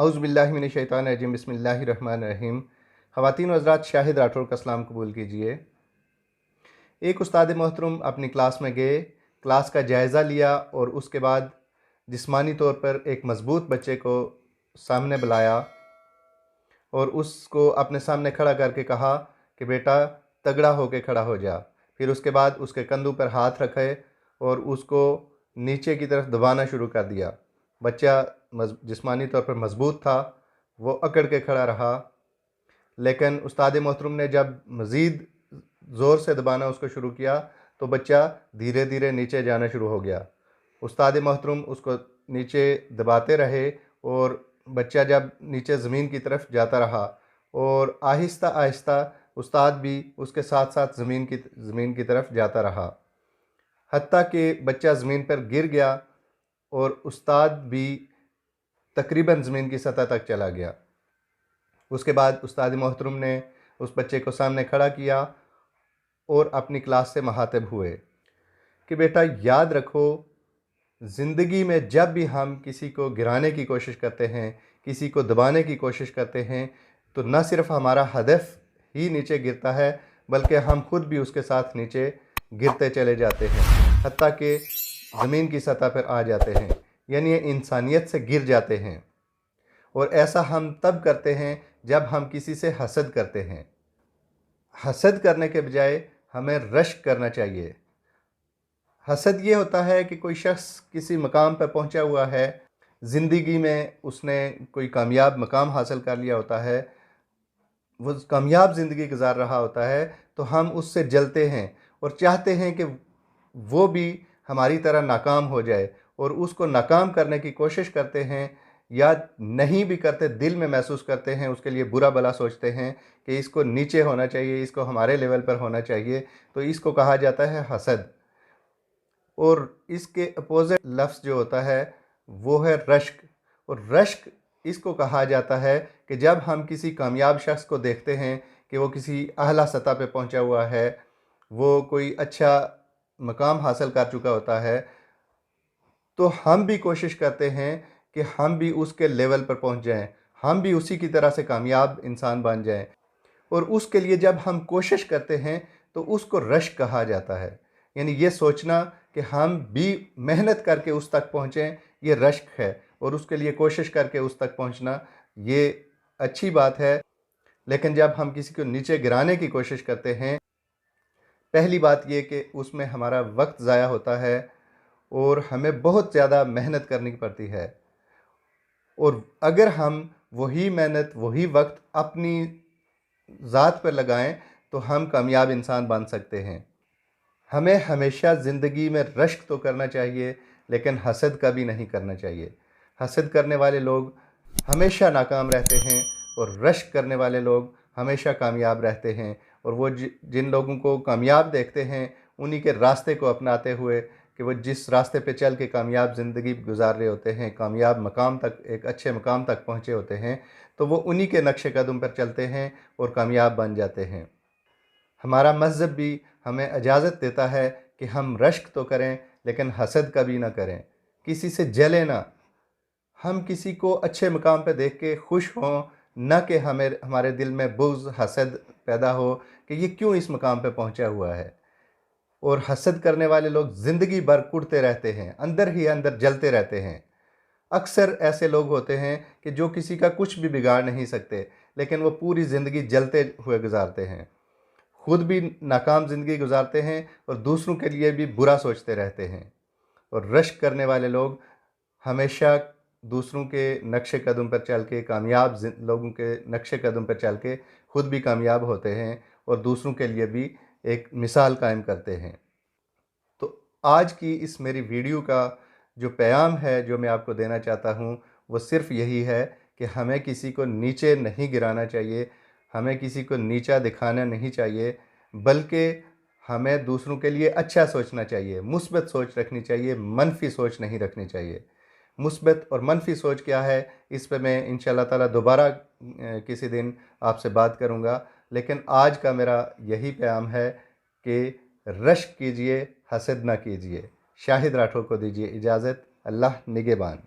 औज़ुबिल्लाहिमिनश्शैतानिर्रजीम बिस्मिल्लाहिर्रहमानिर्रहीम। ख़वातीन व हज़रात, शाहिद राठौर का सलाम कबूल कीजिए। एक उस्ताद मोहतरम अपनी क्लास में गए, क्लास का जायज़ा लिया और उसके बाद जिस्मानी तौर पर एक मज़बूत बच्चे को सामने बुलाया और उसको अपने सामने खड़ा करके कहा कि बेटा तगड़ा होकर खड़ा हो जा। फिर उसके बाद उसके कंधों पर हाथ रखे और उसको नीचे की तरफ दबाना शुरू कर दिया। बच्चा जिस्मानी तौर पर मज़बूत था, वो अकड़ के खड़ा रहा, लेकिन उस्ताद मोहतरम ने जब मज़ीद ज़ोर से दबाना उसको शुरू किया तो बच्चा धीरे धीरे नीचे जाना शुरू हो गया। उस्ताद मोहतरम उसको नीचे दबाते रहे और बच्चा जब नीचे ज़मीन की तरफ जाता रहा और आहिस्ता आहिस्ता उस्ताद भी उसके साथ साथ ज़मीन की तरफ जाता रहा, हत्ता कि बच्चा ज़मीन पर गिर गया और उस्ताद भी तकरीबन ज़मीन की सतह तक चला गया। उसके बाद उस्ताद मोहतरम ने उस बच्चे को सामने खड़ा किया और अपनी क्लास से मुखातिब हुए कि बेटा याद रखो, ज़िंदगी में जब भी हम किसी को गिराने की कोशिश करते हैं, किसी को दबाने की कोशिश करते हैं, तो न सिर्फ हमारा हदफ ही नीचे गिरता है बल्कि हम खुद भी उसके साथ नीचे गिरते चले जाते हैं, हत्ता कि ज़मीन की सतह पर आ जाते हैं, यानी इंसानियत से गिर जाते हैं। और ऐसा हम तब करते हैं जब हम किसी से हसद करते हैं। हसद करने के बजाय हमें रश्क करना चाहिए। हसद ये होता है कि कोई शख्स किसी मकाम पर पहुंचा हुआ है, ज़िंदगी में उसने कोई कामयाब मकाम हासिल कर लिया होता है, वो कामयाब ज़िंदगी गुजार रहा होता है, तो हम उससे जलते हैं और चाहते हैं कि वो भी हमारी तरह नाकाम हो जाए और उसको नाकाम करने की कोशिश करते हैं, या नहीं भी करते, दिल में महसूस करते हैं, उसके लिए बुरा भला सोचते हैं कि इसको नीचे होना चाहिए, इसको हमारे लेवल पर होना चाहिए। तो इसको कहा जाता है हसद। और इसके अपोजिट लफ्ज़ जो होता है वो है रश्क। और रश्क इसको कहा जाता है कि जब हम किसी कामयाब शख्स को देखते हैं कि वो किसी आला सतह पे पहुंचा हुआ है, वो कोई अच्छा मकाम हासिल कर चुका होता है, तो हम भी कोशिश करते हैं कि हम भी उसके लेवल पर पहुंच जाएं, हम भी उसी की तरह से कामयाब इंसान बन जाएं। और उसके लिए जब हम कोशिश करते हैं तो उसको रश्क कहा जाता है, यानी ये सोचना कि हम भी मेहनत करके उस तक पहुँचें, ये रश्क है। और उसके लिए कोशिश करके उस तक पहुँचना ये अच्छी बात है। लेकिन जब हम किसी को नीचे गिराने की कोशिश करते हैं, पहली बात ये कि उसमें हमारा वक्त ज़ाया होता है और हमें बहुत ज़्यादा मेहनत करनी पड़ती है। और अगर हम वही मेहनत, वही वक्त अपनी ज़ात पर लगाएं तो हम कामयाब इंसान बन सकते हैं। हमें हमेशा ज़िंदगी में रश्क तो करना चाहिए, लेकिन हसद कभी नहीं करना चाहिए। हसद करने वाले लोग हमेशा नाकाम रहते हैं और रश्क करने वाले लोग हमेशा कामयाब रहते हैं। और वो जिन लोगों को कामयाब देखते हैं, उन्हीं के रास्ते को अपनाते हुए कि वो जिस रास्ते पे चल के कामयाब ज़िंदगी गुजार रहे होते हैं, कामयाब मकाम तक, एक अच्छे मकाम तक पहुँचे होते हैं, तो वो उन्हीं के नक्शे कदम पर चलते हैं और कामयाब बन जाते हैं। हमारा मज़हब भी हमें इजाज़त देता है कि हम रश्क तो करें लेकिन हसद कभी ना करें, किसी से जले ना। हम किसी को अच्छे मकाम पे देख के खुश हों, न कि हमारे दिल में बुग़्ज़, हसद पैदा हो कि ये क्यों इस मकाम पे पहुंचा हुआ है। और हसद करने वाले लोग ज़िंदगी भर कुढ़ते रहते हैं, अंदर ही अंदर जलते रहते हैं। अक्सर ऐसे लोग होते हैं कि जो किसी का कुछ भी बिगाड़ नहीं सकते, लेकिन वो पूरी ज़िंदगी जलते हुए गुजारते हैं, खुद भी नाकाम ज़िंदगी गुजारते हैं और दूसरों के लिए भी बुरा सोचते रहते हैं। और रश्क करने वाले लोग हमेशा दूसरों के नक्शे कदम पर चल के, कामयाब लोगों के नक्शे कदम पर चल के खुद भी कामयाब होते हैं और दूसरों के लिए भी एक मिसाल कायम करते हैं। तो आज की इस मेरी वीडियो का जो पैगाम है, जो मैं आपको देना चाहता हूँ, वो सिर्फ़ यही है कि हमें किसी को नीचे नहीं गिराना चाहिए, हमें किसी को नीचा दिखाना नहीं चाहिए, बल्कि हमें दूसरों के लिए अच्छा सोचना चाहिए, मुस्बत सोच रखनी चाहिए, मनफी सोच नहीं रखनी चाहिए। मुस्बत और मनफी सोच क्या है, इस पे मैं इंशाअल्लाह ताला दोबारा किसी दिन आपसे बात करूँगा। लेकिन आज का मेरा यही पैगाम है कि रश्क कीजिए, हसद ना कीजिए। शाहिद राठौर को दीजिए इजाज़त। अल्लाह निगहबान।